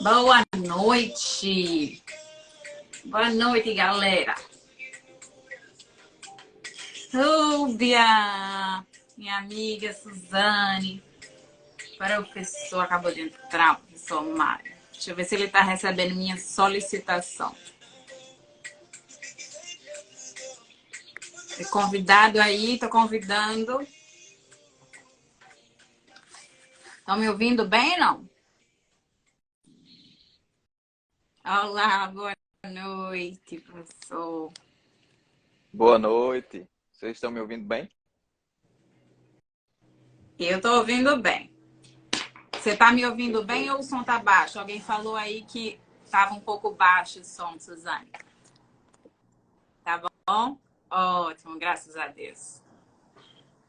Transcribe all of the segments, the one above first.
Boa noite! Boa noite, galera! Rúbia, minha amiga Suzane, professor, acabou de entrar, professor Mário. Deixa eu ver se ele está recebendo minha solicitação. Convidado aí, tô convidando. Estão me ouvindo bem, não? Olá, boa noite, professor. Boa noite. Vocês estão me ouvindo bem? Eu tô ouvindo bem. Você tá me ouvindo bem Perfeito. ou o som tá baixo? Alguém falou aí que tava um pouco baixo o som, Suzane. Tá bom? Ótimo, graças a Deus.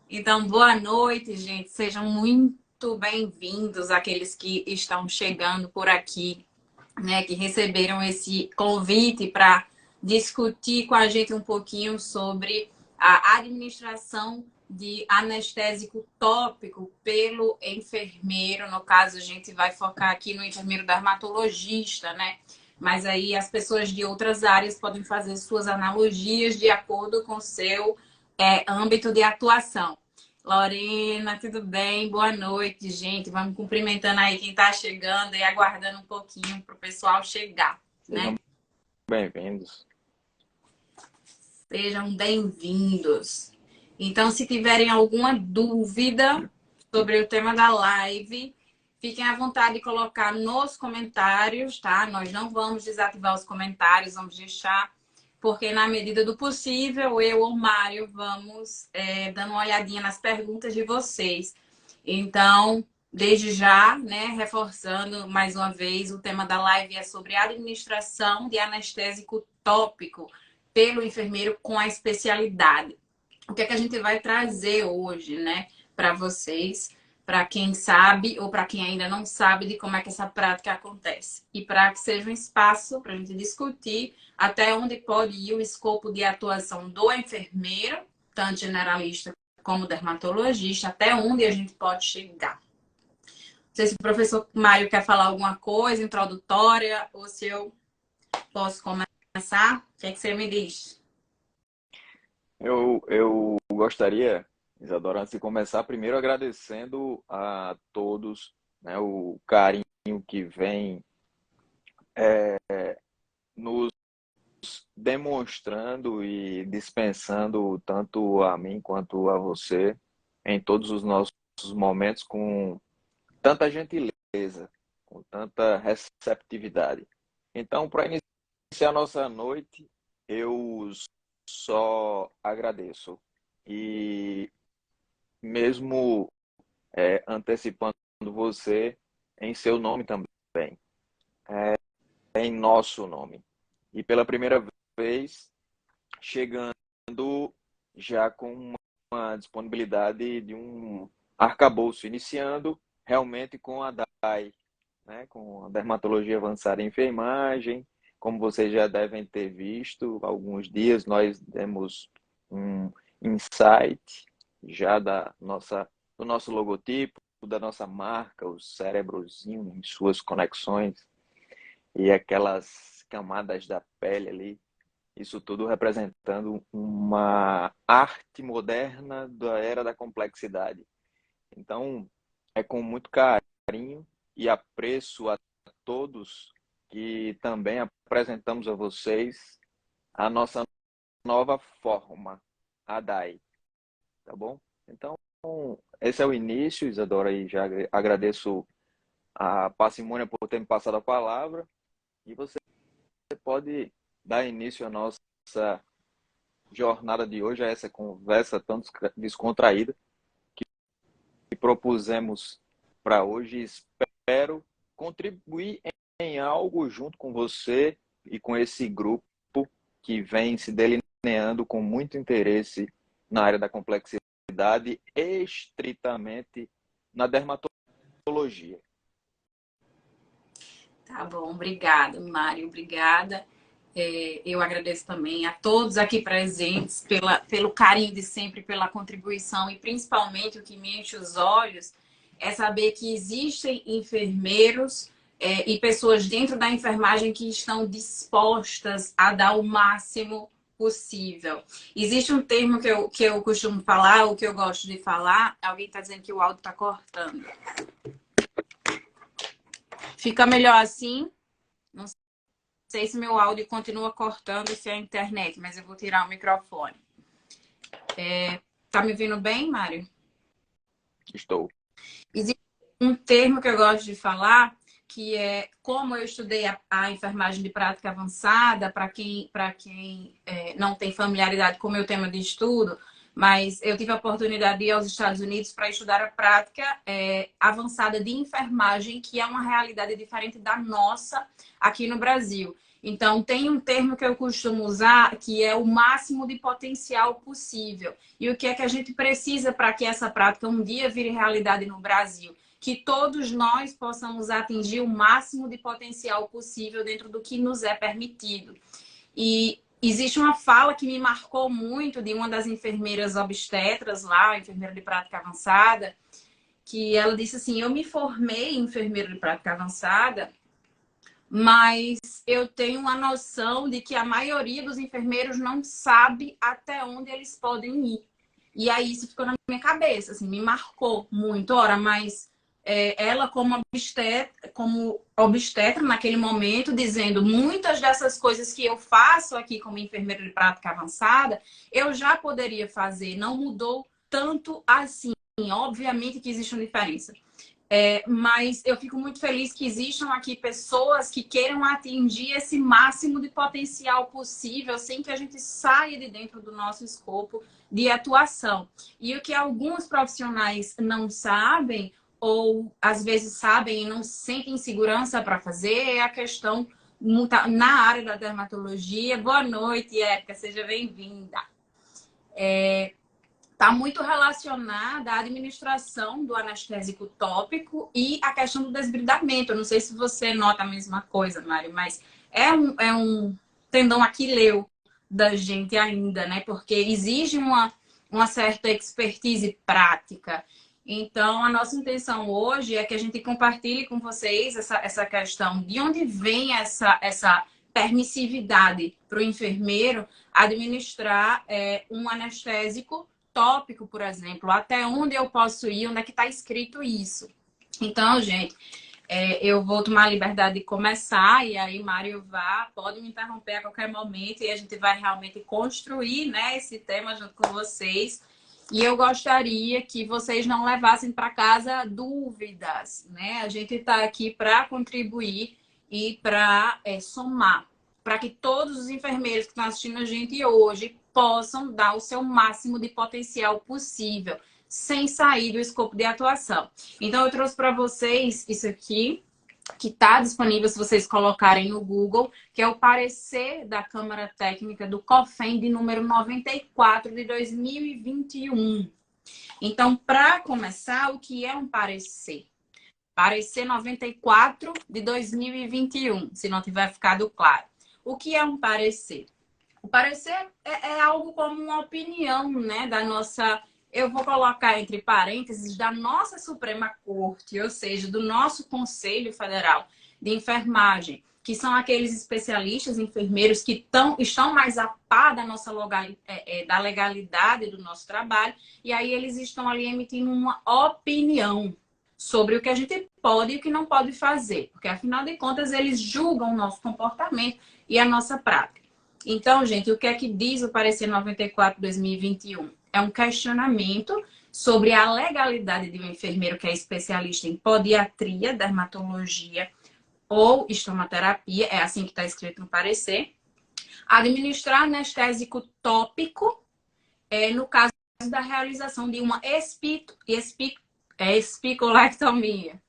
Então, boa noite, gente. Sejam muito bem-vindos aqueles que estão chegando por aqui, né, que receberam esse convite para discutir com a gente um pouquinho sobre a administração de anestésico tópico pelo enfermeiro. No caso, a gente vai focar aqui no enfermeiro dermatologista, né? Mas aí as pessoas de outras áreas podem fazer suas analogias de acordo com o seu âmbito de atuação. Lorena, tudo bem? Boa noite, gente. Vamos cumprimentando aí quem está chegando e aguardando um pouquinho para o pessoal chegar, Sejam né? bem-vindos. Sejam bem-vindos. Então, se tiverem alguma dúvida sobre o tema da live, fiquem à vontade de colocar nos comentários, tá? Nós não vamos desativar os comentários, vamos deixar, porque na medida do possível, eu ou o Mário vamos dando uma olhadinha nas perguntas de vocês. Então, desde já, né, reforçando mais uma vez, o tema da live é sobre administração de anestésico tópico pelo enfermeiro com a especialidade. O que é que a gente vai trazer hoje, né, para vocês, para quem sabe ou para quem ainda não sabe de como é que essa prática acontece. E para que seja um espaço para a gente discutir até onde pode ir o escopo de atuação do enfermeiro, tanto generalista como dermatologista, até onde a gente pode chegar. Não sei se o professor Mário quer falar alguma coisa introdutória ou se eu posso começar. O que é que você me diz? Eu gostaria, Isadora, antes de começar, primeiro agradecendo a todos, né, o carinho que vem nos demonstrando e dispensando tanto a mim quanto a você em todos os nossos momentos com tanta gentileza, com tanta receptividade. Então, para iniciar a nossa noite, eu só agradeço. E mesmo antecipando você em seu nome também, em nosso nome. E pela primeira vez, chegando já com uma disponibilidade de um arcabouço, iniciando realmente com a DAI, né, com a dermatologia avançada em enfermagem. Como vocês já devem ter visto, há alguns dias nós demos um insight já do nosso logotipo, da nossa marca, o cérebrozinho em suas conexões e aquelas camadas da pele ali, isso tudo representando uma arte moderna da era da complexidade. Então, é com muito carinho e apreço a todos que também apresentamos a vocês a nossa nova forma, a DAI, tá bom? Então, esse é o início, Isadora, e já agradeço a parcimônia por ter me passado a palavra, e você pode dar início à nossa jornada de hoje, a essa conversa tão descontraída que propusemos para hoje. Espero contribuir em algo junto com você e com esse grupo que vem se delineando com muito interesse na área da complexidade, estritamente na dermatologia. Tá bom, obrigada, Mário, obrigada. Eu agradeço também a todos aqui presentes pelo carinho de sempre, pela contribuição e principalmente o que me enche os olhos é saber que existem enfermeiros e pessoas dentro da enfermagem que estão dispostas a dar o máximo possível. Existe um termo que eu costumo falar, o que eu gosto de falar. Alguém está dizendo que o áudio está cortando. Fica melhor assim? Não sei se meu áudio continua cortando, se é a internet, mas eu vou tirar o microfone. Tá me ouvindo bem, Mário? Estou. Existe um termo que eu gosto de falar, que é como eu estudei a enfermagem de prática avançada, para quem não tem familiaridade com o meu tema de estudo, mas eu tive a oportunidade de ir aos Estados Unidos para estudar a prática avançada de enfermagem, que é uma realidade diferente da nossa aqui no Brasil. Então, tem um termo que eu costumo usar, que é o máximo de potencial possível. E o que é que a gente precisa para que essa prática um dia vire realidade no Brasil? Que todos nós possamos atingir o máximo de potencial possível dentro do que nos é permitido. E existe uma fala que me marcou muito de uma das enfermeiras obstetras lá, enfermeira de prática avançada, que ela disse assim: eu me formei em enfermeira de prática avançada, mas eu tenho uma noção de que a maioria dos enfermeiros não sabe até onde eles podem ir. E aí isso ficou na minha cabeça, assim, me marcou muito. Ora, mas ela como obstetra naquele momento, dizendo muitas dessas coisas que eu faço aqui como enfermeira de prática avançada, eu já poderia fazer, não mudou tanto assim. Obviamente que existe uma diferença. Mas eu fico muito feliz que existam aqui pessoas que queiram atingir esse máximo de potencial possível sem que a gente saia de dentro do nosso escopo de atuação. E o que alguns profissionais não sabem, ou às vezes sabem e não sentem segurança para fazer, é a questão na área da dermatologia. Boa noite, Érica, seja bem-vinda. Está muito relacionada à administração do anestésico tópico e a questão do desbridamento. Eu não sei se você nota a mesma coisa, Mário, mas é um tendão aquileu da gente ainda, né? Porque exige uma certa expertise prática. Então, a nossa intenção hoje é que a gente compartilhe com vocês essa questão de onde vem essa permissividade para o enfermeiro administrar um anestésico tópico, por exemplo, até onde eu posso ir, onde é que está escrito isso. Então, gente, eu vou tomar a liberdade de começar e aí Mário pode me interromper a qualquer momento e a gente vai realmente construir, né, esse tema junto com vocês. E eu gostaria que vocês não levassem para casa dúvidas, né? A gente está aqui para contribuir e para somar, para que todos os enfermeiros que estão assistindo a gente hoje possam dar o seu máximo de potencial possível, sem sair do escopo de atuação. Então, eu trouxe para vocês isso aqui, que está disponível se vocês colocarem no Google, que é o parecer da Câmara Técnica do COFEN de número 94 de 2021. Então, para começar, o que é um parecer? Parecer 94 de 2021, se não tiver ficado claro. O que é um parecer? O parecer é algo como uma opinião, né, da nossa, eu vou colocar entre parênteses, da nossa Suprema Corte, ou seja, do nosso Conselho Federal de Enfermagem, que são aqueles especialistas enfermeiros que estão mais a par da nossa da legalidade do nosso trabalho, e aí eles estão ali emitindo uma opinião sobre o que a gente pode e o que não pode fazer, porque afinal de contas eles julgam o nosso comportamento e a nossa prática. Então, gente, o que é que diz o parecer 94/2021? É um questionamento sobre a legalidade de um enfermeiro que é especialista em podiatria, dermatologia ou estomaterapia, é assim que está escrito no parecer, administrar anestésico tópico no caso da realização de uma espicolectomia.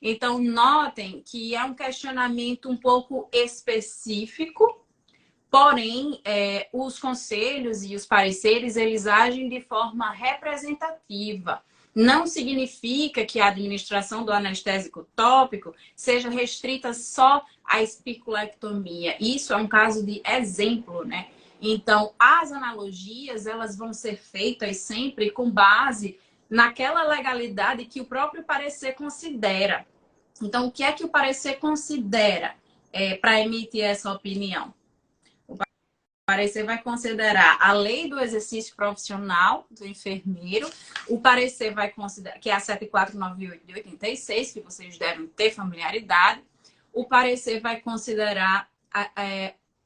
Então, notem que é um questionamento um pouco específico. Porém, os conselhos e os pareceres, eles agem de forma representativa. Não significa que a administração do anestésico tópico seja restrita só à espiculectomia. Isso é um caso de exemplo, né? Então, as analogias, elas vão ser feitas sempre com base naquela legalidade que o próprio parecer considera. Então, o que é que o parecer considera para emitir essa opinião? O parecer vai considerar a lei do exercício profissional do enfermeiro, o parecer vai considerar, que é a 7498 de 86, que vocês devem ter familiaridade, o parecer vai considerar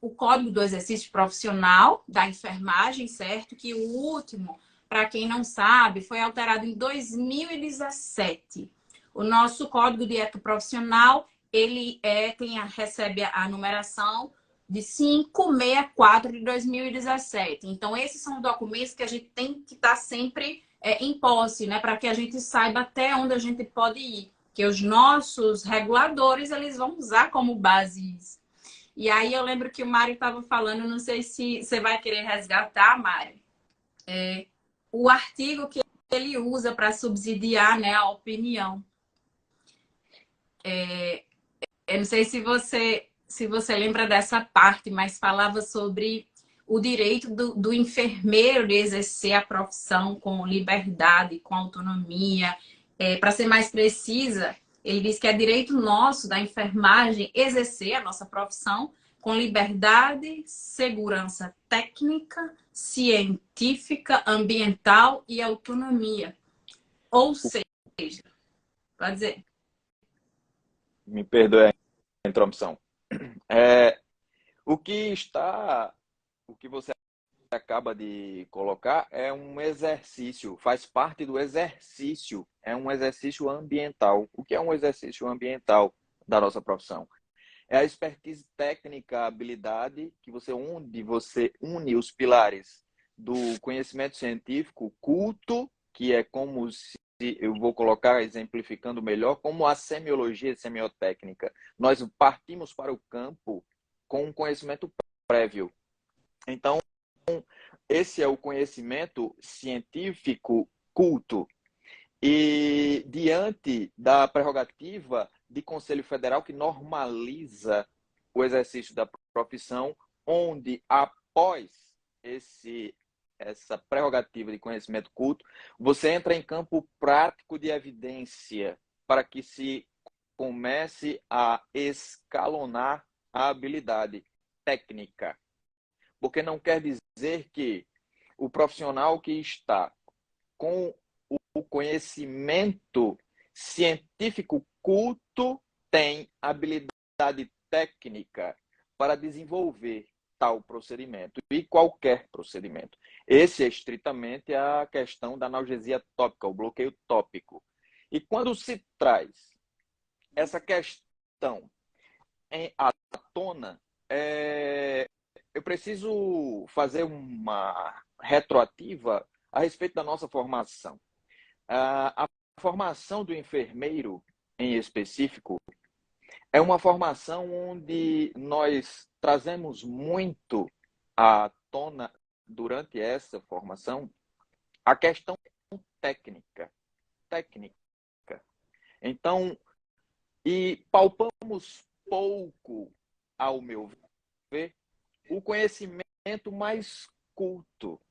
o Código do Exercício Profissional da Enfermagem, certo? Que o último, para quem não sabe, foi alterado em 2017. O nosso Código de Ética Profissional, ele recebe a numeração de 564 de 2017. Então, esses são documentos que a gente tem que estar sempre em posse, né? Para que a gente saiba até onde a gente pode ir. Que os nossos reguladores, eles vão usar como base isso. E aí eu lembro que o Mário estava falando, não sei se você vai querer resgatar, Mário, o artigo que ele usa para subsidiar, né, a opinião. Eu não sei se você lembra dessa parte, mas falava sobre o direito do enfermeiro de exercer a profissão com liberdade, com autonomia. Para ser mais precisa, ele diz que é direito nosso da enfermagem exercer a nossa profissão com liberdade, segurança técnica, científica, ambiental e autonomia. Ou seja, pode dizer. Me perdoe a interrupção. O que você acaba de colocar é um exercício, faz parte do exercício, é um exercício ambiental. O que é um exercício ambiental da nossa profissão? É a expertise técnica, a habilidade onde você une os pilares do conhecimento científico culto, que é como se eu vou colocar, exemplificando melhor, como a semiologia e semiotécnica. Nós partimos para o campo com um conhecimento prévio. Então, esse é o conhecimento científico culto. E diante da prerrogativa de Conselho Federal que normaliza o exercício da profissão, onde após essa prerrogativa de conhecimento culto, você entra em campo prático de evidência para que se comece a escalonar a habilidade técnica. Porque não quer dizer que o profissional que está com o conhecimento científico culto tem habilidade técnica para desenvolver tal procedimento e qualquer procedimento. Esse é estritamente a questão da analgesia tópica, o bloqueio tópico. E quando se traz essa questão à tona, eu preciso fazer uma retroativa a respeito da nossa formação. A formação do enfermeiro, em específico, é uma formação onde nós trazemos muito à tona, durante essa formação, a questão técnica. Então, e palpamos pouco, ao meu ver, o conhecimento mais culto,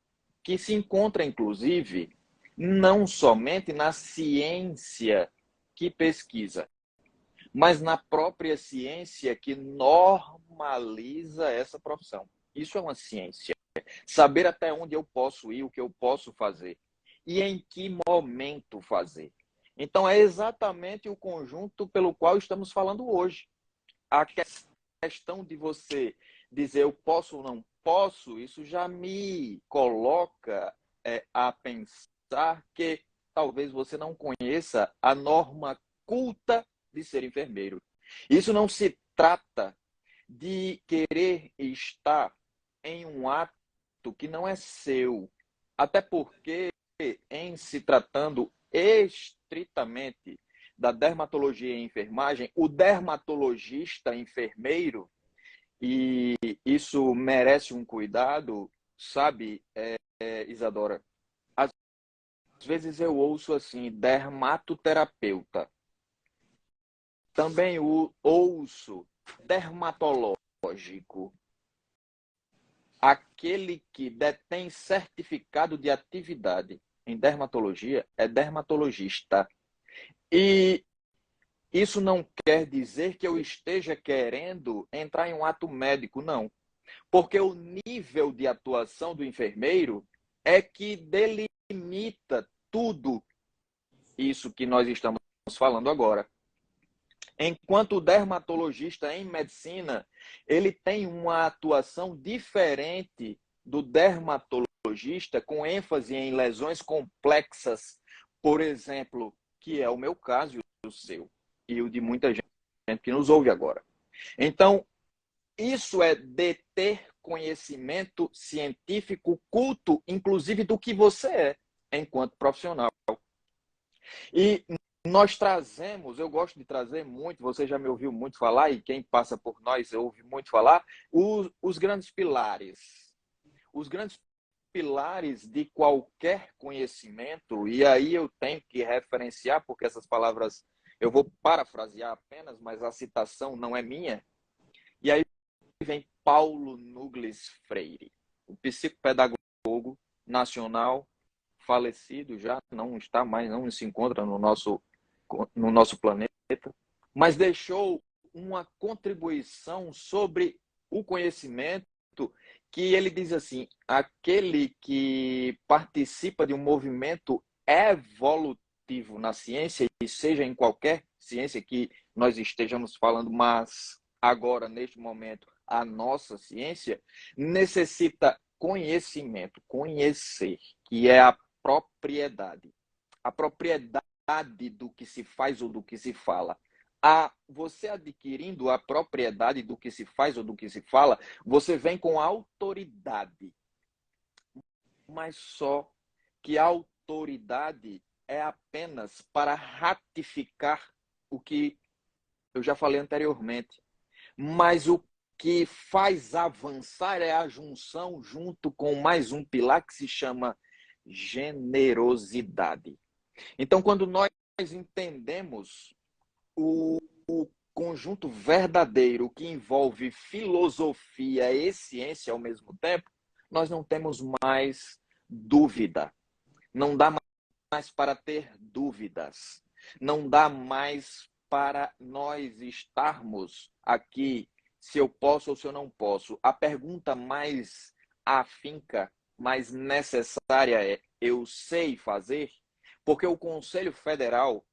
que se encontra, inclusive, não somente na ciência que pesquisa, mas na própria ciência que normaliza essa profissão. Isso é uma ciência. Saber até onde eu posso ir, o que eu posso fazer e em que momento fazer. Então, é exatamente o conjunto pelo qual estamos falando hoje. A questão de você dizer eu posso ou não posso, isso já me coloca a pensar que talvez você não conheça a norma culta de ser enfermeiro. Isso não se trata de querer estar em um ato que não é seu, até porque, em se tratando estritamente da dermatologia e enfermagem, o dermatologista enfermeiro, e isso merece um cuidado, sabe, Isadora? Às vezes eu ouço assim, dermatoterapeuta. Também ouço dermatológico. Aquele que detém certificado de atividade em dermatologia é dermatologista. E isso não quer dizer que eu esteja querendo entrar em um ato médico, não. Porque o nível de atuação do enfermeiro é que delimita tudo isso que nós estamos falando agora. Enquanto o dermatologista em medicina, ele tem uma atuação diferente do dermatologista com ênfase em lesões complexas, por exemplo, que é o meu caso e o seu, e o de muita gente que nos ouve agora. Então, isso é deter conhecimento científico culto, inclusive do que você é, enquanto profissional. E nós trazemos, eu gosto de trazer muito, você já me ouviu muito falar, e quem passa por nós ouve muito falar, os grandes pilares. Os grandes pilares de qualquer conhecimento, e aí eu tenho que referenciar, porque essas palavras eu vou parafrasear apenas, mas a citação não é minha. E aí vem Paulo Nugles Freire, o psicopedagogo nacional, falecido já, não está mais, não se encontra no nosso planeta, mas deixou uma contribuição sobre o conhecimento que ele diz assim: aquele que participa de um movimento evolutivo na ciência, e seja em qualquer ciência que nós estejamos falando, mas agora, neste momento, a nossa ciência necessita conhecimento, conhecer, que é a propriedade. A propriedade do que se faz ou do que se fala. Você adquirindo a propriedade do que se faz ou do que se fala, você vem com autoridade. Mas só que a autoridade é apenas para ratificar o que eu já falei anteriormente. Mas o que faz avançar é a junção junto com mais um pilar que se chama generosidade. Então, quando nós entendemos o conjunto verdadeiro que envolve filosofia e ciência ao mesmo tempo, nós não temos mais dúvida. Não dá mais para ter dúvidas. Não dá mais para nós estarmos aqui se eu posso ou se eu não posso. A pergunta mais afinca, mais necessária é: eu sei fazer? Porque o Conselho Federal,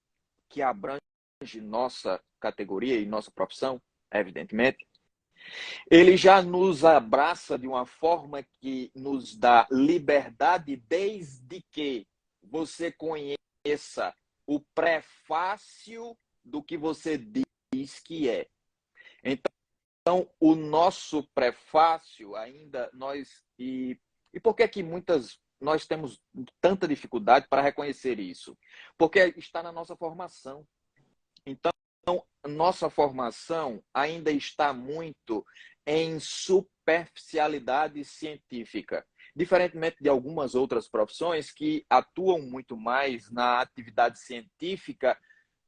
que abrange nossa categoria e nossa profissão, evidentemente, ele já nos abraça de uma forma que nos dá liberdade desde que você conheça o prefácio do que você diz que é. Então, o nosso prefácio ainda e por que nós temos tanta dificuldade para reconhecer isso? Porque está na nossa formação. Então, nossa formação ainda está muito em superficialidade científica, diferentemente de algumas outras profissões que atuam muito mais na atividade científica,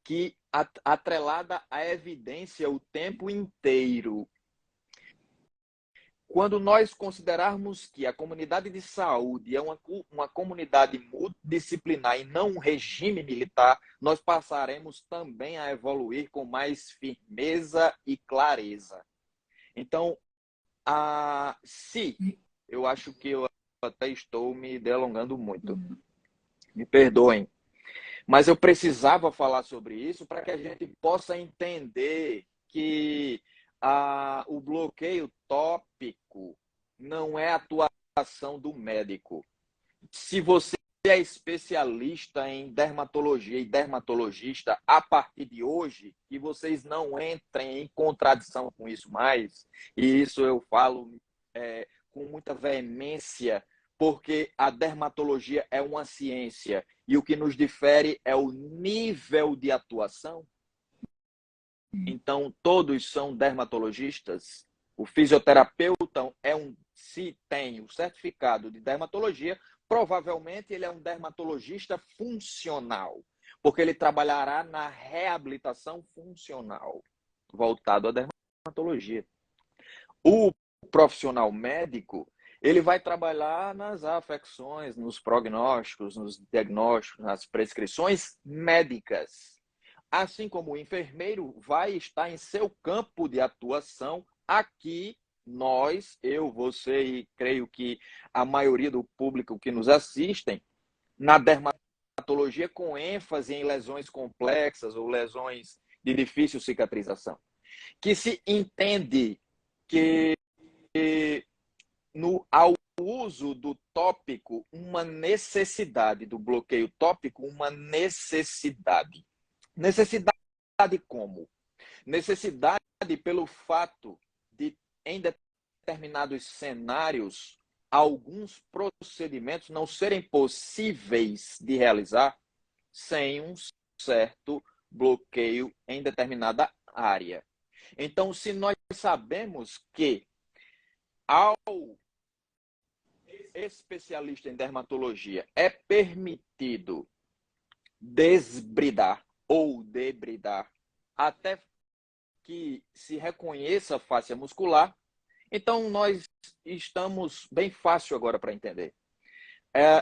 que atrelada à evidência o tempo inteiro. Quando nós considerarmos que a comunidade de saúde é uma comunidade multidisciplinar e não um regime militar, nós passaremos também a evoluir com mais firmeza e clareza. Então, se eu acho que eu até estou me delongando muito, me perdoem, mas eu precisava falar sobre isso para que a gente possa entender que o bloqueio tópico não é a atuação do médico. Se você é especialista em dermatologia e dermatologista, a partir de hoje, que vocês não entrem em contradição com isso mais, e isso eu falo com muita veemência, porque a dermatologia é uma ciência e o que nos difere é o nível de atuação. Então, todos são dermatologistas. O fisioterapeuta se tem o certificado de dermatologia, provavelmente ele é um dermatologista funcional, porque ele trabalhará na reabilitação funcional, voltado à dermatologia. O profissional médico, ele vai trabalhar nas afecções, nos prognósticos, nos diagnósticos, nas prescrições médicas. assim como o enfermeiro vai estar em seu campo de atuação. Aqui nós, eu, você e creio que a maioria do público que nos assistem, na dermatologia com ênfase em lesões complexas ou lesões de difícil cicatrização, que se entende que ao uso do tópico, uma necessidade, do bloqueio tópico, uma necessidade. Necessidade como? Necessidade pelo fato de, em determinados cenários, alguns procedimentos não serem possíveis de realizar sem um certo bloqueio em determinada área. Então, se nós sabemos que ao especialista em dermatologia é permitido desbridar ou debridar até que se reconheça a fáscia muscular, então nós estamos bem fácil agora para entender.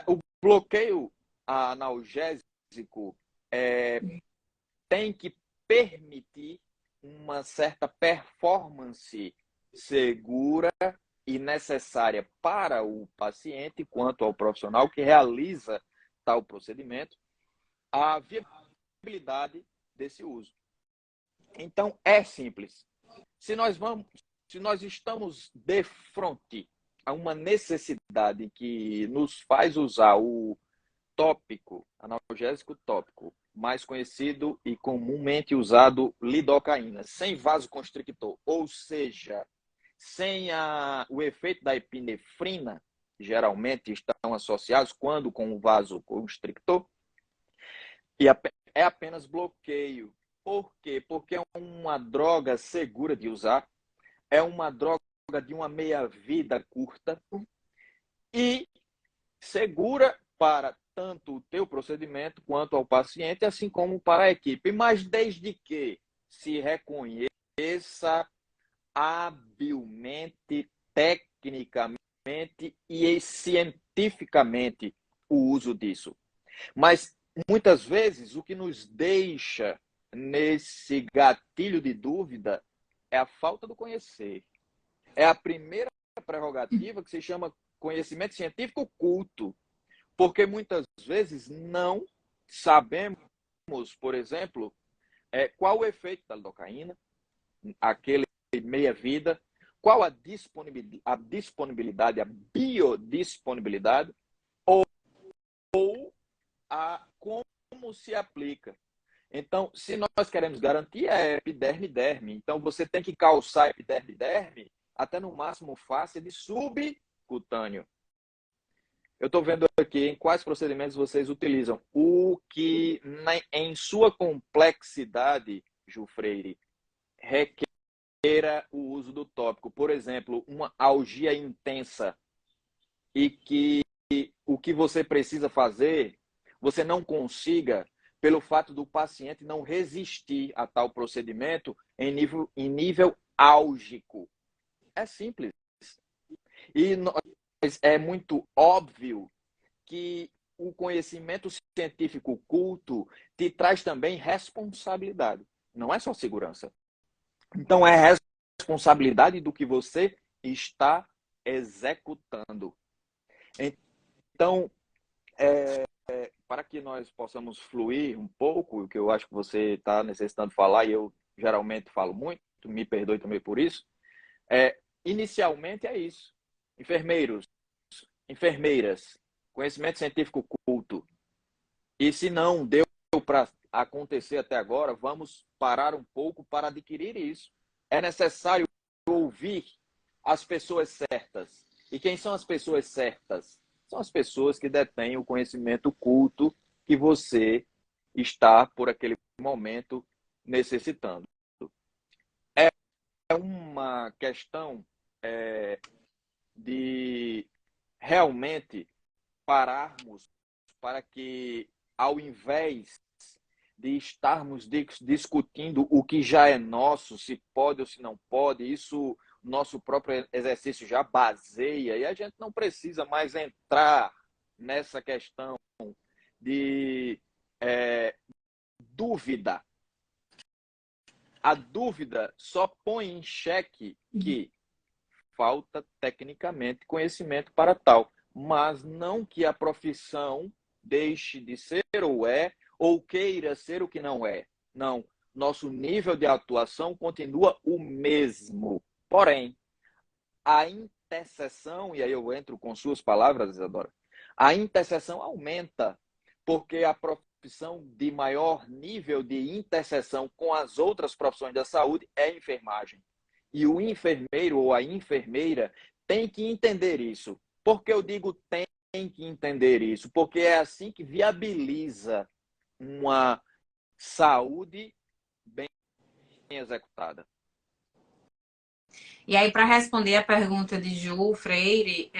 O bloqueio analgésico tem que permitir uma certa performance segura e necessária para o paciente, quanto ao profissional que realiza tal procedimento, a viabilidade desse uso. Então, é simples. Se nós estamos de frente a uma necessidade que nos faz usar o tópico, analgésico tópico, mais conhecido e comumente usado lidocaína, sem vasoconstrictor, ou seja, sem o efeito da epinefrina, geralmente estão associados quando com o vasoconstrictor, e é apenas bloqueio. Por quê? Porque é uma droga segura de usar, é uma droga de uma meia-vida curta e segura para tanto o teu procedimento quanto ao paciente, assim como para a equipe. Mas desde que se reconheça habilmente, tecnicamente e cientificamente o uso disso. Mas muitas vezes o que nos deixa nesse gatilho de dúvida é a falta do conhecer. É a primeira prerrogativa que se chama conhecimento científico culto, porque muitas vezes não sabemos, por exemplo, qual o efeito da lidocaína, aquele meia-vida, qual a disponibilidade, a biodisponibilidade, ou como se aplica. Então, se nós queremos garantir, é epiderme-derme. Então, você tem que calçar epiderme-derme até no máximo face de subcutâneo. Eu estou vendo aqui em quais procedimentos vocês utilizam. O que, em sua complexidade, Ju Freire, requeira o uso do tópico. Por exemplo, uma algia intensa e que o que você precisa fazer, você não consiga pelo fato do paciente não resistir a tal procedimento em nível álgico. É simples. E é muito óbvio que o conhecimento científico culto te traz também responsabilidade. Não é só segurança. Então, é responsabilidade do que você está executando. Então, para que nós possamos fluir um pouco, o que eu acho que você está necessitando falar, e eu geralmente falo muito, me perdoe também por isso, inicialmente é isso. Enfermeiros, enfermeiras, conhecimento científico culto. E se não deu para acontecer até agora, vamos parar um pouco para adquirir isso. É necessário ouvir as pessoas certas. E quem são as pessoas certas? São as pessoas que detêm o conhecimento culto que você está, por aquele momento, necessitando. É uma questão de realmente pararmos para que, ao invés de estarmos discutindo o que já é nosso, se pode ou se não pode, isso nosso próprio exercício já baseia e a gente não precisa mais entrar nessa questão de dúvida. A dúvida só põe em xeque que falta tecnicamente conhecimento para tal, mas não que a profissão deixe de ser ou é, ou queira ser o que não é. Não, nosso nível de atuação continua o mesmo. Porém, a interseção, e aí eu entro com suas palavras, Isadora, a interseção aumenta, porque a profissão de maior nível de interseção com as outras profissões da saúde é a enfermagem. E o enfermeiro ou a enfermeira tem que entender isso. Por que eu digo tem que entender isso? Porque é assim que viabiliza uma saúde bem executada. E aí, para responder a pergunta de Ju Freire,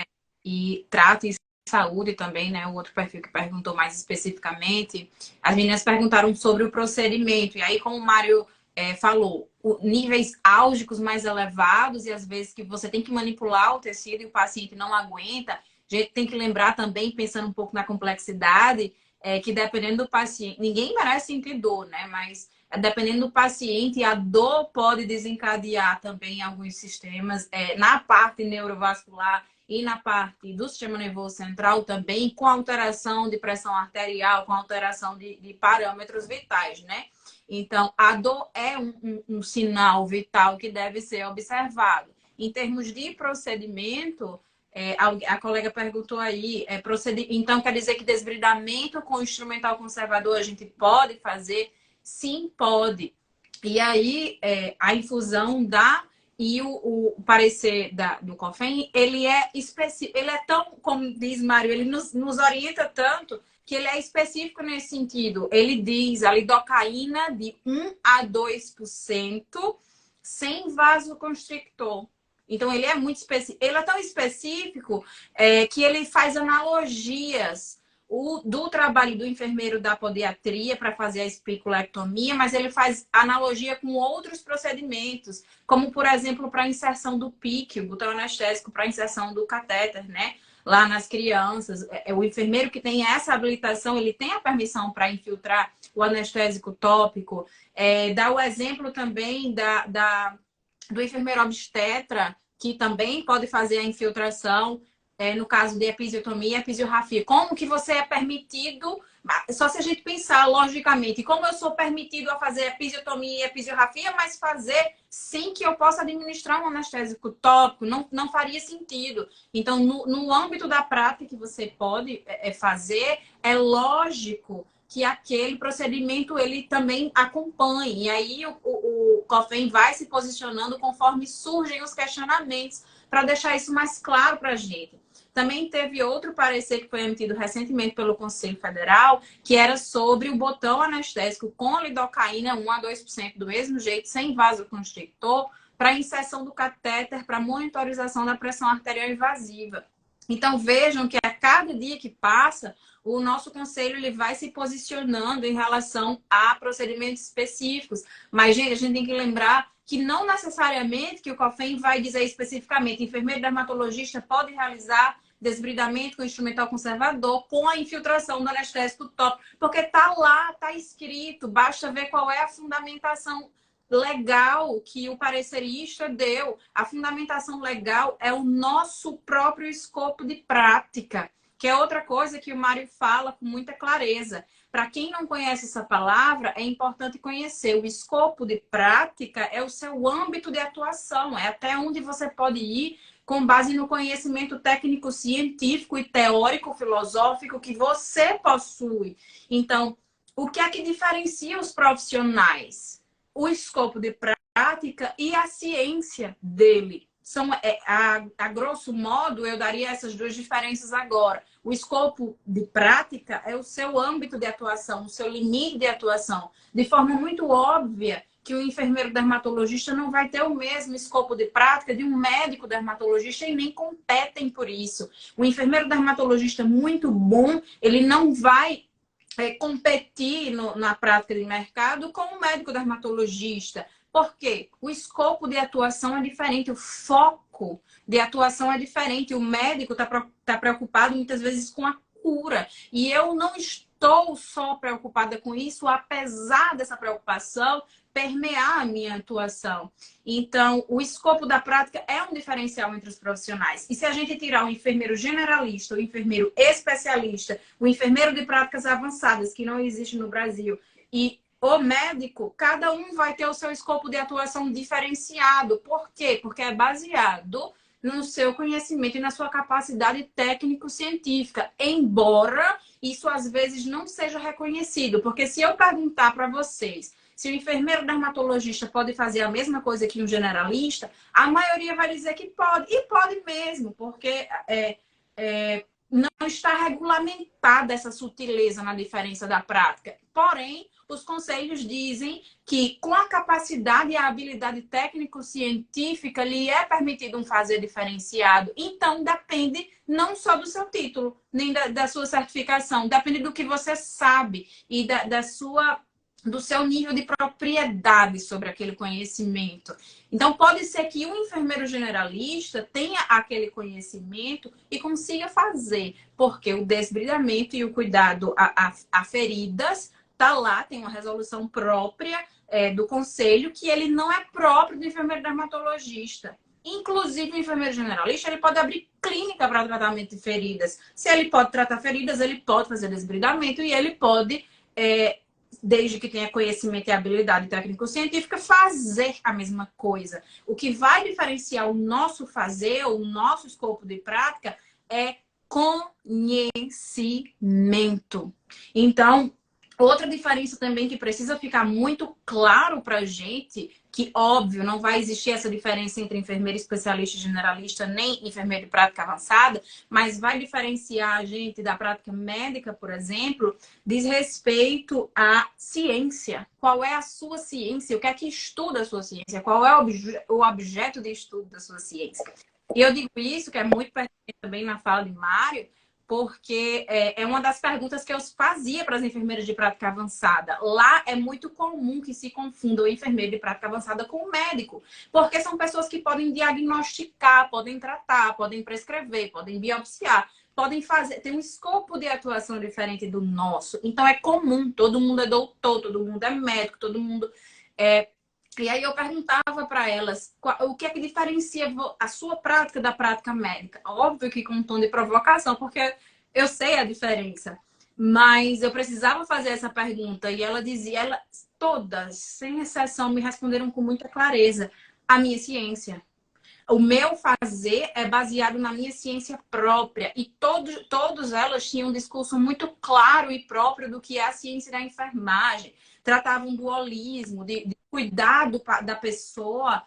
e trata em saúde também, né? O outro perfil que perguntou mais especificamente, as meninas perguntaram sobre o procedimento. E aí, como o Mário falou, níveis álgicos mais elevados e às vezes que você tem que manipular o tecido e o paciente não aguenta. A gente tem que lembrar também, pensando um pouco na complexidade, que dependendo do paciente, ninguém merece sentir dor, né? Mas dependendo do paciente, a dor pode desencadear também alguns sistemas, na parte neurovascular e na parte do sistema nervoso central também, com alteração de pressão arterial, com alteração de parâmetros vitais, né? Então, a dor é um sinal vital que deve ser observado. Em termos de procedimento, a colega perguntou aí, então quer dizer que desbridamento com instrumental conservador a gente pode fazer? Sim, pode. E aí, a infusão e o parecer do COFEN, ele é específico, ele é tão, como diz Mário, ele nos orienta tanto que ele é específico nesse sentido. Ele diz a lidocaína de 1 a 2% sem vasoconstrictor. Então, ele é muito específico. Ele é tão específico que ele faz analogias do trabalho do enfermeiro da podiatria para fazer a espiculectomia, mas ele faz analogia com outros procedimentos, como, por exemplo, para a inserção do PIC, o botão anestésico para a inserção do catéter, né? Lá nas crianças. O enfermeiro que tem essa habilitação, ele tem a permissão para infiltrar o anestésico tópico. Dá o exemplo também do enfermeiro obstetra, que também pode fazer a infiltração, no caso de episiotomia e episiografia. Como que você é permitido, só se a gente pensar logicamente, como eu sou permitido a fazer episiotomia e episiografia, mas fazer sem que eu possa administrar um anestésico tópico, não faria sentido. Então, no âmbito da prática que você pode fazer, é lógico que aquele procedimento ele também acompanhe. E aí o COFEN vai se posicionando conforme surgem os questionamentos para deixar isso mais claro para a gente. Também teve outro parecer que foi emitido recentemente pelo Conselho Federal, que era sobre o botão anestésico com lidocaína 1 a 2% do mesmo jeito, sem vasoconstrictor, para inserção do catéter para monitorização da pressão arterial invasiva. Então vejam que a cada dia que passa, o nosso conselho ele vai se posicionando em relação a procedimentos específicos. Mas, gente, a gente tem que lembrar que não necessariamente que o COFEN vai dizer especificamente, enfermeiro dermatologista pode realizar desbridamento com instrumental conservador com a infiltração do anestésico tópico, porque tá lá, tá escrito, basta ver qual é a fundamentação legal que o parecerista deu. A fundamentação legal é o nosso próprio escopo de prática, que é outra coisa que o Mário fala com muita clareza. Para quem não conhece essa palavra, é importante conhecer. O escopo de prática é o seu âmbito de atuação, é até onde você pode ir com base no conhecimento técnico-científico e teórico-filosófico que você possui. Então, o que é que diferencia os profissionais? O escopo de prática e a ciência dele. A grosso modo, eu daria essas duas diferenças agora. O escopo de prática é o seu âmbito de atuação, o seu limite de atuação. De forma muito óbvia, que o enfermeiro dermatologista não vai ter o mesmo escopo de prática de um médico dermatologista e nem competem por isso. O enfermeiro dermatologista muito bom, ele não vai competir na prática de mercado com o médico dermatologista. Por quê? O escopo de atuação é diferente, o foco de atuação é diferente. O médico está preocupado muitas vezes com a cura. E eu estou só preocupada com isso, apesar dessa preocupação permear a minha atuação. Então, o escopo da prática é um diferencial entre os profissionais. E se a gente tirar o enfermeiro generalista, o enfermeiro especialista, o enfermeiro de práticas avançadas, que não existe no Brasil, e o médico, cada um vai ter o seu escopo de atuação diferenciado. Por quê? Porque é baseado no seu conhecimento e na sua capacidade técnico-científica, embora isso às vezes não seja reconhecido. Porque se eu perguntar para vocês se o enfermeiro dermatologista pode fazer a mesma coisa que um generalista, a maioria vai dizer que pode. E pode mesmo, porque não está regulamentada essa sutileza na diferença da prática. Porém, os conselhos dizem que com a capacidade e a habilidade técnico-científica lhe é permitido um fazer diferenciado. Então, depende não só do seu título, nem da sua certificação, depende do que você sabe e do seu nível de propriedade sobre aquele conhecimento. Então, pode ser que um enfermeiro generalista tenha aquele conhecimento e consiga fazer, porque o desbridamento e o cuidado a feridas está lá, tem uma resolução própria do conselho, que ele não é próprio do enfermeiro dermatologista. Inclusive, o enfermeiro generalista ele pode abrir clínica para tratamento de feridas. Se ele pode tratar feridas, ele pode fazer desbridamento e ele pode... desde que tenha conhecimento e habilidade técnico-científica, fazer a mesma coisa. O que vai diferenciar o nosso fazer, o nosso escopo de prática, é conhecimento. Então, outra diferença também que precisa ficar muito claro para a gente, que óbvio, não vai existir essa diferença entre enfermeiro especialista e generalista, nem enfermeiro de prática avançada, mas vai diferenciar a gente da prática médica, por exemplo, diz respeito à ciência. Qual é a sua ciência? O que é que estuda a sua ciência? Qual é o objeto de estudo da sua ciência? E eu digo isso, que é muito pertinente também na fala de Mário, porque é uma das perguntas que eu fazia para as enfermeiras de prática avançada. Lá é muito comum que se confunda o enfermeiro de prática avançada com o médico, porque são pessoas que podem diagnosticar, podem tratar, podem prescrever, podem biopsiar, podem fazer, tem um escopo de atuação diferente do nosso. Então é comum, todo mundo é doutor, todo mundo é médico, todo mundo é... E aí eu perguntava para elas o que é que diferencia a sua prática da prática médica. Óbvio que com um tom de provocação, porque eu sei a diferença. Mas eu precisava fazer essa pergunta e ela dizia, todas, sem exceção, me responderam com muita clareza. A minha ciência. O meu fazer é baseado na minha ciência própria. E todas elas tinham um discurso muito claro e próprio do que é a ciência da enfermagem. Tratavam do holismo, de cuidado da pessoa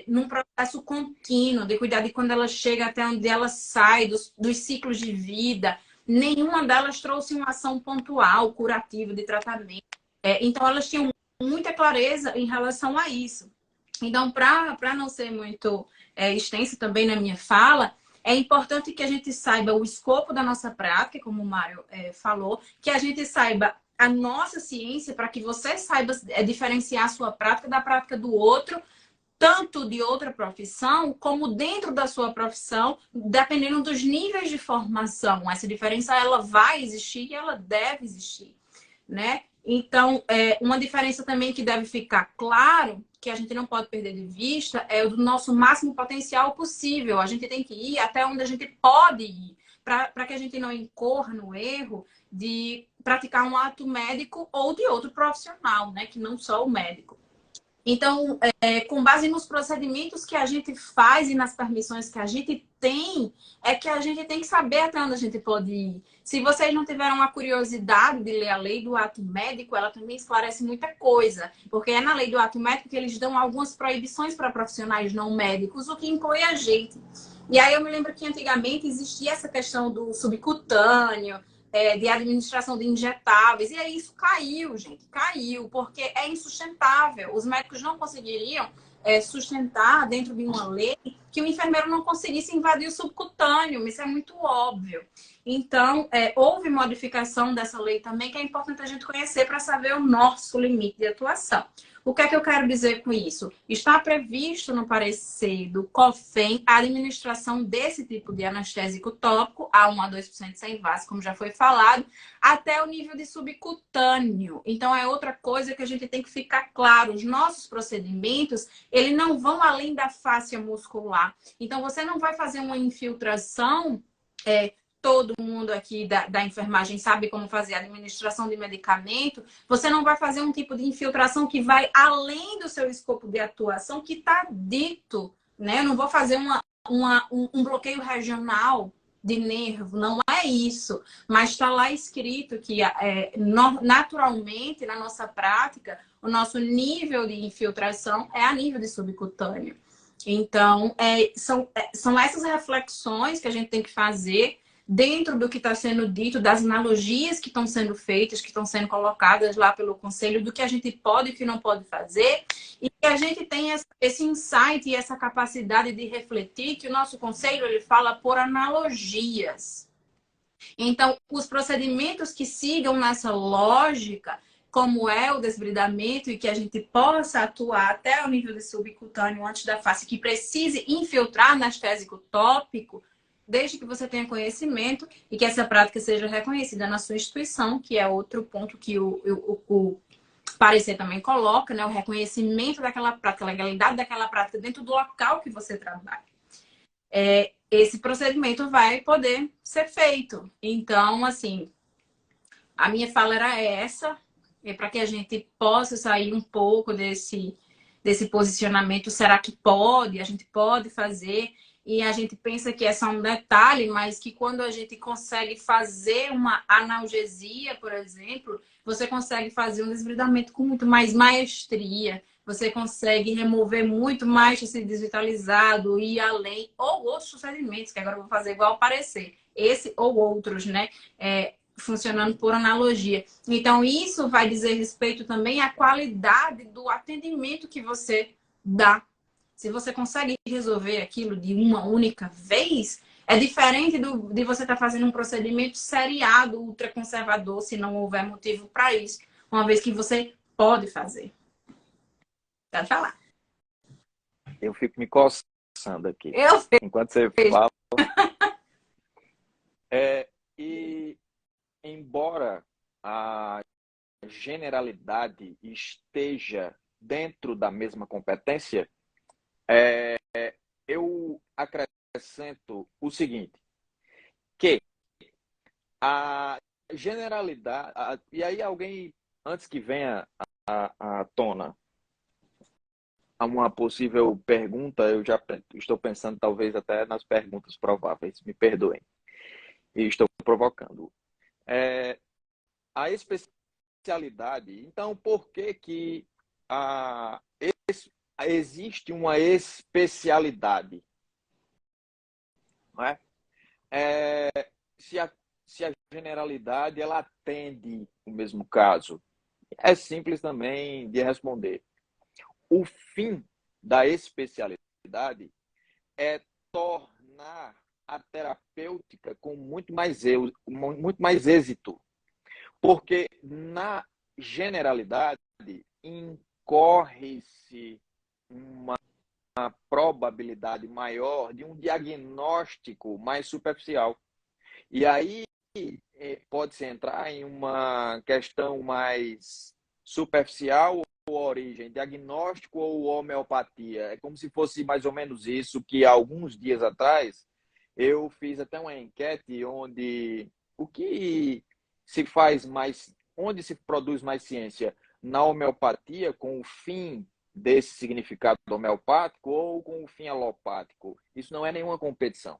num processo contínuo, de cuidar de quando ela chega até onde ela sai, dos ciclos de vida. Nenhuma delas trouxe uma ação pontual, curativa, de tratamento. Então, elas tinham muita clareza em relação a isso. Então, para não ser muito extenso também na minha fala, é importante que a gente saiba o escopo da nossa prática, como o Mário falou, que a gente saiba a nossa ciência para que você saiba diferenciar a sua prática da prática do outro, tanto de outra profissão, como dentro da sua profissão, dependendo dos níveis de formação. Essa diferença ela vai existir e ela deve existir, né? Então, uma diferença também que deve ficar claro, que a gente não pode perder de vista, é o do nosso máximo potencial possível. A gente tem que ir até onde a gente pode ir, para que a gente não incorra no erro de praticar um ato médico ou de outro profissional, né? Que não só o médico. Então, com base nos procedimentos que a gente faz e nas permissões que a gente tem, é que a gente tem que saber até onde a gente pode ir. Se vocês não tiveram a curiosidade de ler a lei do ato médico, ela também esclarece muita coisa. Porque é na lei do ato médico que eles dão algumas proibições para profissionais não médicos, o que inclui a gente. E aí eu me lembro que antigamente existia essa questão do subcutâneo, de administração de injetáveis. E aí isso caiu, gente. Caiu, porque é insustentável. Os médicos não conseguiriam sustentar dentro de uma lei que o enfermeiro não conseguisse invadir o subcutâneo. Isso é muito óbvio. Então, houve modificação dessa lei também, que é importante a gente conhecer para saber o nosso limite de atuação. O que é que eu quero dizer com isso? Está previsto no parecer do COFEM a administração desse tipo de anestésico tópico, a 1 a 2% sem VAS, como já foi falado, até o nível de subcutâneo. Então, é outra coisa que a gente tem que ficar claro. Os nossos procedimentos, eles não vão além da fáscia muscular. Então, você não vai fazer uma infiltração... todo mundo aqui da enfermagem sabe como fazer a administração de medicamento, você não vai fazer um tipo de infiltração que vai além do seu escopo de atuação que está dito, né? Eu não vou fazer um bloqueio regional de nervo, não é isso. Mas está lá escrito que naturalmente, na nossa prática, o nosso nível de infiltração é a nível de subcutâneo. Então, são essas reflexões que a gente tem que fazer dentro do que está sendo dito, das analogias que estão sendo feitas, que estão sendo colocadas lá pelo conselho, do que a gente pode e que não pode fazer, e que a gente tem esse insight e essa capacidade de refletir, que o nosso conselho ele fala por analogias. Então, os procedimentos que sigam nessa lógica, como é o desbridamento e que a gente possa atuar até o nível de subcutâneo antes da face, que precise infiltrar anestésico tópico, desde que você tenha conhecimento e que essa prática seja reconhecida na sua instituição, que é outro ponto que o parecer também coloca, né? O reconhecimento daquela prática, a legalidade daquela prática dentro do local que você trabalha. Esse procedimento vai poder ser feito. Então, assim, a minha fala era essa, para que a gente possa sair um pouco desse posicionamento. Será que pode? A gente pode fazer? E a gente pensa que é só um detalhe, mas que quando a gente consegue fazer uma analgesia, por exemplo, você consegue fazer um desbridamento com muito mais maestria, você consegue remover muito mais tecido desvitalizado e além, ou outros procedimentos, que agora eu vou fazer igual ao parecer, esse ou outros, né? Funcionando por analogia. Então, isso vai dizer respeito também à qualidade do atendimento que você dá. Se você consegue resolver aquilo de uma única vez, é diferente de você estar fazendo um procedimento seriado, ultraconservador, se não houver motivo para isso, uma vez que você pode fazer. Pode falar. Eu fico me coçando aqui. Eu enquanto você fala. E embora a generalidade esteja dentro da mesma competência, eu acrescento o seguinte, que a generalidade... E aí alguém, antes que venha à tona uma possível pergunta, eu já estou pensando talvez até nas perguntas prováveis, me perdoem, e estou provocando. A especialidade, então, por que existe uma especialidade? Não é? Se a generalidade ela atende o mesmo caso, é simples também de responder. O fim da especialidade é tornar a terapêutica com muito mais êxito, porque na generalidade incorre-se uma probabilidade maior de um diagnóstico mais superficial. E aí pode-se entrar em uma questão mais superficial ou origem, diagnóstico ou homeopatia. É como se fosse mais ou menos isso que alguns dias atrás eu fiz até uma enquete onde o que se faz mais, onde se produz mais ciência? Na homeopatia, com o fim desse significado homeopático ou com o fim alopático? Isso não é nenhuma competição.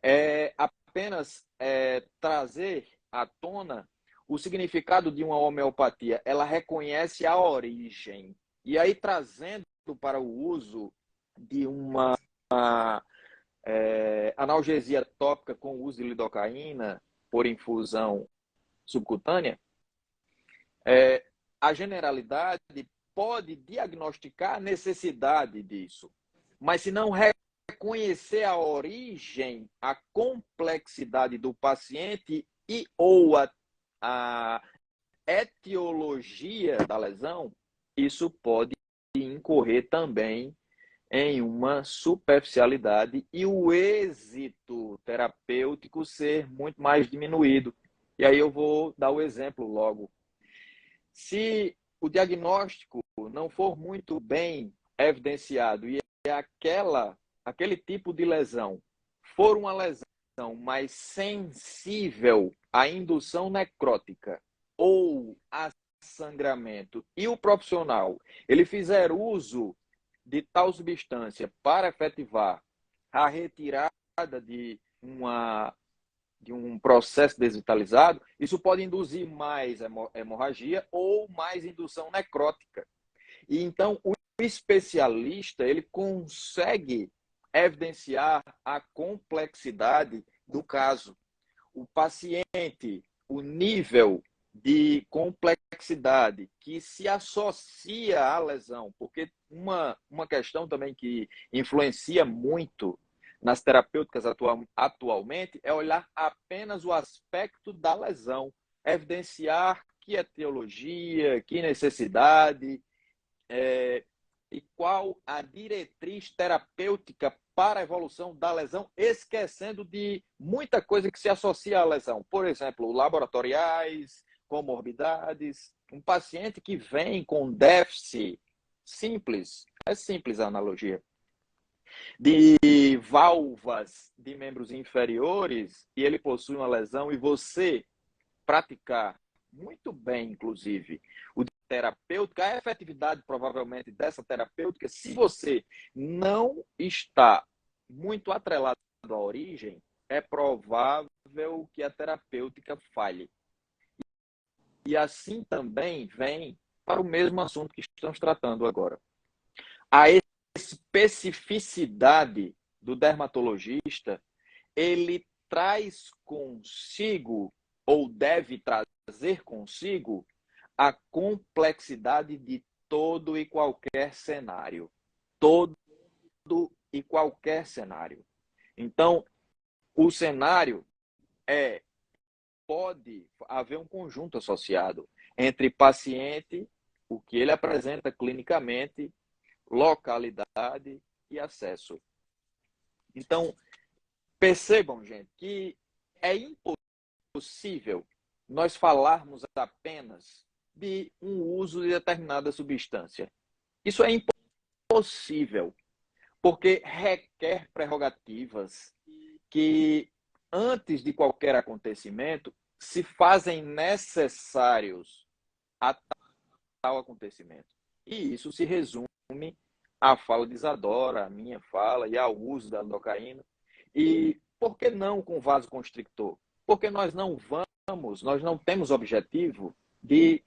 É apenas trazer à tona o significado de uma homeopatia. Ela reconhece a origem. E aí, trazendo para o uso de uma analgesia tópica com o uso de lidocaína por infusão subcutânea, a generalidade pode diagnosticar a necessidade disso. Mas se não conhecer a origem, a complexidade do paciente e ou a etiologia da lesão, isso pode incorrer também em uma superficialidade e o êxito terapêutico ser muito mais diminuído. E aí eu vou dar o exemplo logo. Se o diagnóstico não for muito bem evidenciado e aquele tipo de lesão for uma lesão mais sensível à indução necrótica ou a sangramento e o profissional ele fizer uso de tal substância para efetivar a retirada de um processo desvitalizado, isso pode induzir mais hemorragia ou mais indução necrótica. E então o especialista ele consegue evidenciar a complexidade do caso. O paciente, o nível de complexidade que se associa à lesão, porque uma questão também que influencia muito nas terapêuticas atualmente é olhar apenas o aspecto da lesão, evidenciar que etiologia, que necessidade, e qual a diretriz terapêutica para a evolução da lesão, esquecendo de muita coisa que se associa à lesão. Por exemplo, laboratoriais, comorbidades. Um paciente que vem com déficit simples, é simples a analogia, de válvulas de membros inferiores, e ele possui uma lesão, e você praticar muito bem, inclusive, o terapêutica, a efetividade provavelmente dessa terapêutica, se você não está muito atrelado à origem, é provável que a terapêutica falhe. E assim também vem para o mesmo assunto que estamos tratando agora. A especificidade do dermatologista, ele traz consigo, ou deve trazer consigo, a complexidade de todo e qualquer cenário. Todo e qualquer cenário. Então, o cenário pode haver um conjunto associado entre paciente, o que ele apresenta clinicamente, localidade e acesso. Então, percebam, gente, que é impossível nós falarmos apenas de um uso de determinada substância. Isso é impossível, porque requer prerrogativas que, antes de qualquer acontecimento, se fazem necessários a tal acontecimento. E isso se resume à fala de Isadora, à minha fala e ao uso da lidocaína. E por que não com vasoconstrictor? Porque nós não temos objetivo de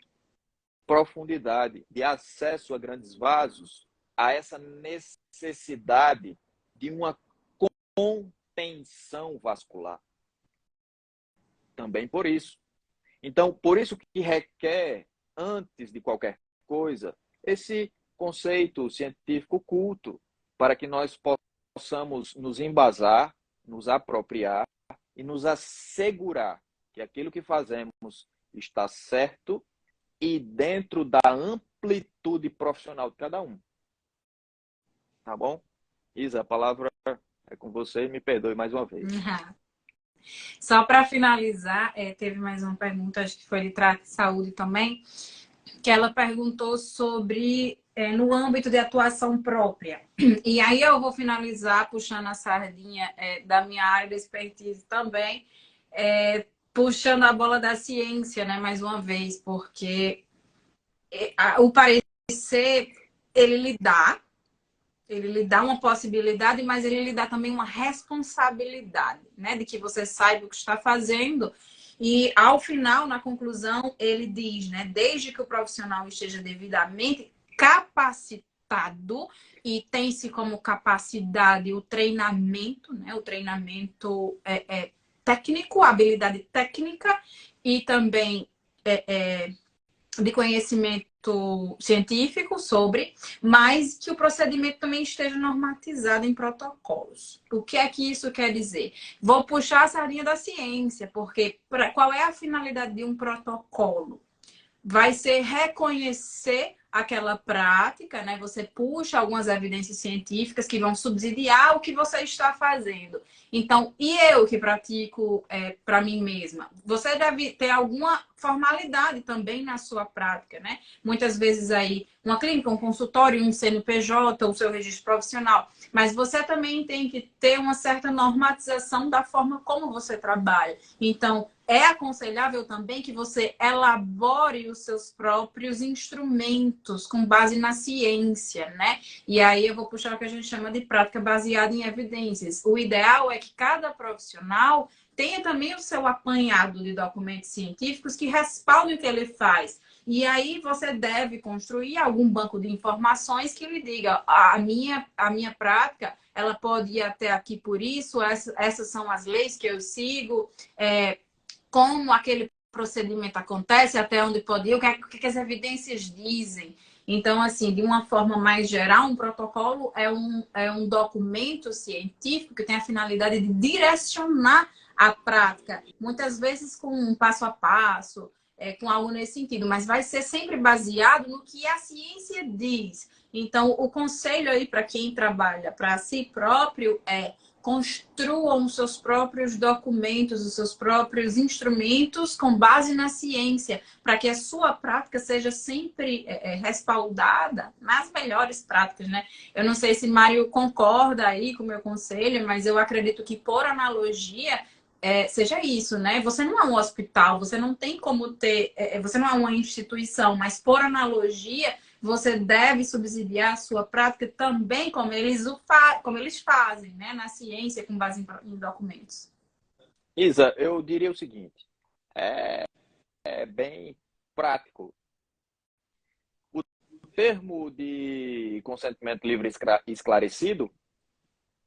profundidade, de acesso a grandes vasos, a essa necessidade de uma contenção vascular. Também por isso. Então, por isso que requer, antes de qualquer coisa, esse conceito científico culto, para que nós possamos nos embasar, nos apropriar e nos assegurar que aquilo que fazemos está certo e dentro da amplitude profissional de cada um. Tá bom? Isa, a palavra é com você e me perdoe mais uma vez. Só para finalizar, teve mais uma pergunta, acho que foi de trato de saúde também, que ela perguntou sobre no âmbito de atuação própria. E aí eu vou finalizar puxando a sardinha da minha área de expertise também, puxando a bola da ciência, né, mais uma vez, porque o parecer, ele lhe dá uma possibilidade, mas ele lhe dá também uma responsabilidade, né? De que você saiba o que está fazendo. E ao final, na conclusão, ele diz, né? Desde que o profissional esteja devidamente capacitado e tem-se como capacidade o treinamento, né? O treinamento técnico, a habilidade técnica e também de conhecimento científico sobre, mas que o procedimento também esteja normatizado em protocolos. O que é que isso quer dizer? Vou puxar a sardinha da ciência, porque qual é a finalidade de um protocolo? Vai ser reconhecer aquela prática, né? Você puxa algumas evidências científicas que vão subsidiar o que você está fazendo. Então, e eu que pratico para mim mesma? Você deve ter alguma formalidade também na sua prática, né? Muitas vezes aí, uma clínica, um consultório, um CNPJ, o seu registro profissional. Mas você também tem que ter uma certa normatização da forma como você trabalha. Então, é aconselhável também que você elabore os seus próprios instrumentos com base na ciência, né? E aí eu vou puxar o que a gente chama de prática baseada em evidências. O ideal é que cada profissional tenha também o seu apanhado de documentos científicos que respaldem o que ele faz. E aí você deve construir algum banco de informações que lhe diga a minha prática, ela pode ir até aqui por isso, essas são as leis que eu sigo, como aquele procedimento acontece, até onde pode ir, o que as evidências dizem. Então, assim, de uma forma mais geral, um protocolo é um documento científico que tem a finalidade de direcionar a prática, muitas vezes com um passo a passo, com algo nesse sentido, mas vai ser sempre baseado no que a ciência diz. Então, o conselho aí para quem trabalha para si próprio é: construam os seus próprios documentos, os seus próprios instrumentos com base na ciência, para que a sua prática seja sempre respaldada nas melhores práticas, né? Eu não sei se Mário concorda aí com o meu conselho, mas eu acredito que, por analogia, seja isso, né? Você não é um hospital, você não tem como ter, você não é uma instituição, mas por analogia, você deve subsidiar a sua prática também como eles fazem, né? Na ciência, com base em documentos. Isa, eu diria o seguinte, é, é bem prático. O termo de consentimento livre e esclarecido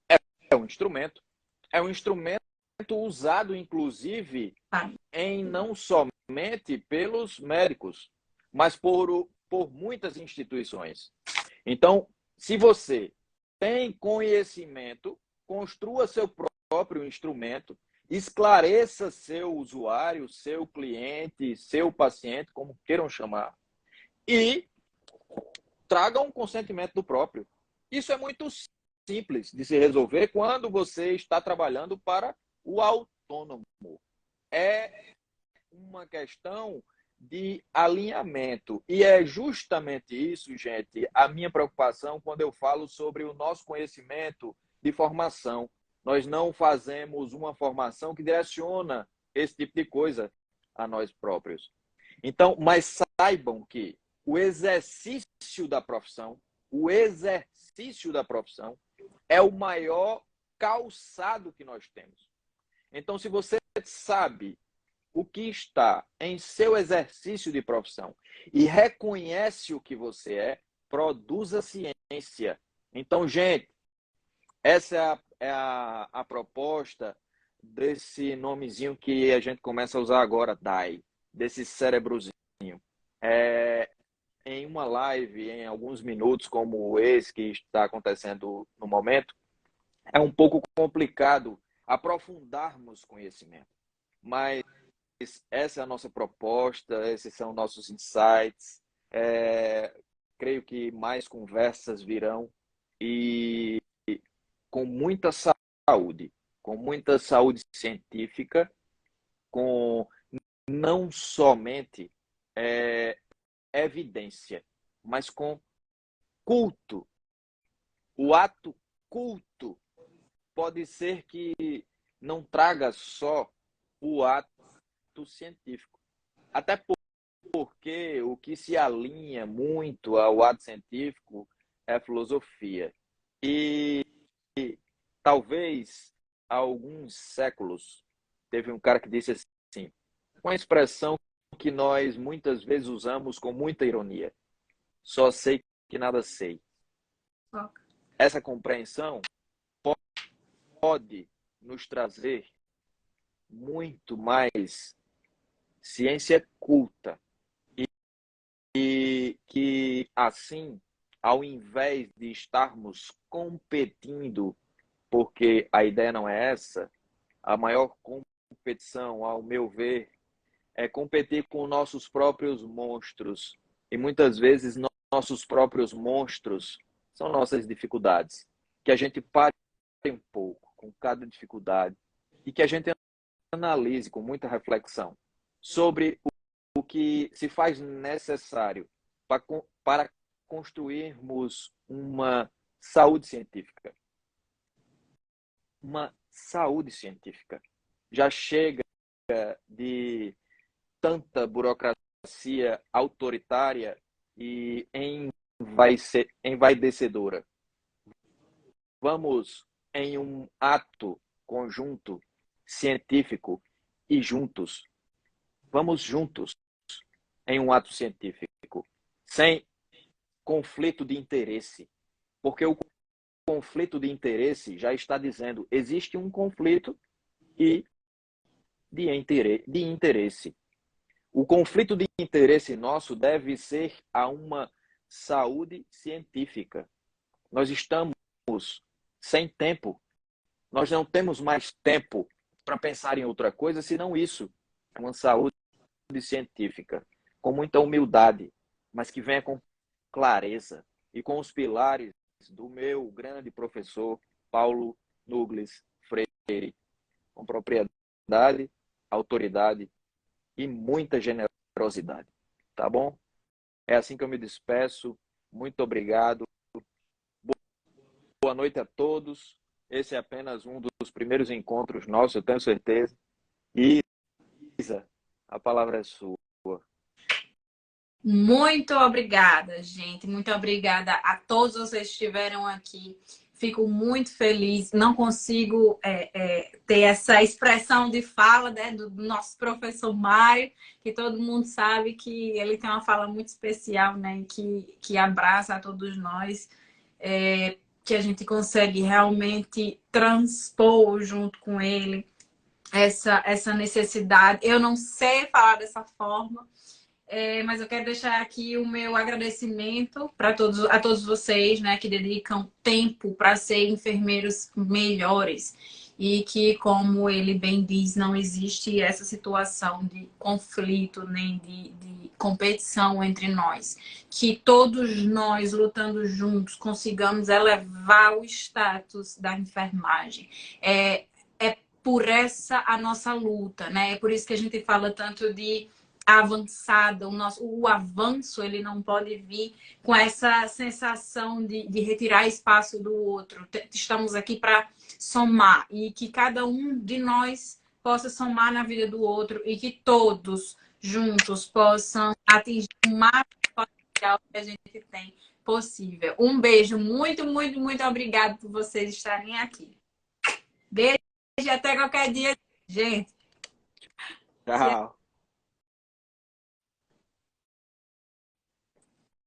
é um instrumento. É um instrumento usado, inclusive, Tá? em não somente pelos médicos, mas por muitas instituições. Então, se você tem conhecimento, construa seu próprio instrumento, esclareça seu usuário, seu cliente, seu paciente, como queiram chamar, e traga um consentimento do próprio. Isso é muito simples de se resolver quando você está trabalhando para o autônomo. É uma questão de alinhamento. E é justamente isso, gente, a minha preocupação quando eu falo sobre o nosso conhecimento de formação. Nós não fazemos uma formação que direciona esse tipo de coisa a nós próprios. Então, mas saibam que o exercício da profissão é o maior calçado que nós temos. Então, se você sabe o que está em seu exercício de profissão e reconhece o que você produza ciência. Então, gente, essa é a proposta desse nomezinho que a gente começa a usar agora, DAI, desse cérebrozinho. É, em uma live, em alguns minutos, como esse que está acontecendo no momento, é um pouco complicado aprofundarmos conhecimento. Mas essa é a nossa proposta, esses são nossos insights. Creio que mais conversas virão e com muita saúde científica, com não somente evidência, mas com culto. O ato culto pode ser que não traga só o ato científico. Até porque o que se alinha muito ao ato científico é a filosofia. E talvez há alguns séculos teve um cara que disse assim, uma expressão que nós muitas vezes usamos com muita ironia: só sei que nada sei. Essa compreensão pode nos trazer muito mais ciência culta que assim, ao invés de estarmos competindo, porque a ideia não é essa, a maior competição, ao meu ver, é competir com nossos próprios monstros. E muitas vezes nossos próprios monstros são nossas dificuldades. Que a gente pare um pouco com cada dificuldade e que a gente analise com muita reflexão sobre o que se faz necessário para construirmos uma saúde científica. Uma saúde científica. Já chega de tanta burocracia autoritária e envaidecedora. Vamos em um ato conjunto científico e juntos. Vamos juntos em um ato científico, sem conflito de interesse, porque o conflito de interesse já está dizendo, existe um conflito e de interesse. O conflito de interesse nosso deve ser a uma saúde científica. Nós estamos sem tempo. Nós não temos mais tempo para pensar em outra coisa senão isso. É uma saúde científica, com muita humildade, mas que venha com clareza e com os pilares do meu grande professor Paulo Nugles Freire, com propriedade, autoridade e muita generosidade. Tá bom? É assim que eu me despeço. Muito obrigado. Boa noite a todos. Esse é apenas um dos primeiros encontros nossos, eu tenho certeza. E Isa, a palavra é sua. Muito obrigada, gente. Muito obrigada a todos vocês que estiveram aqui. Fico muito feliz. Não consigo ter essa expressão de fala, né, do nosso professor Mário, que todo mundo sabe que ele tem uma fala muito especial, né, que abraça a todos nós, que a gente consegue realmente transpor junto com ele essa necessidade. Eu não sei falar dessa forma, mas eu quero deixar aqui o meu agradecimento a todos vocês, né, que dedicam tempo para ser enfermeiros melhores. E que, como ele bem diz, não existe essa situação de conflito nem de competição entre nós. Que todos nós, lutando juntos, consigamos elevar o status da enfermagem. É por essa a nossa luta, né? É por isso que a gente fala tanto de avançada, o avanço ele não pode vir com essa sensação de retirar espaço do outro. Estamos aqui para somar e que cada um de nós possa somar na vida do outro e que todos juntos possam atingir o máximo potencial que a gente tem possível. Um beijo, muito, muito, muito obrigado por vocês estarem aqui. Beijo e até qualquer dia, gente. Tchau.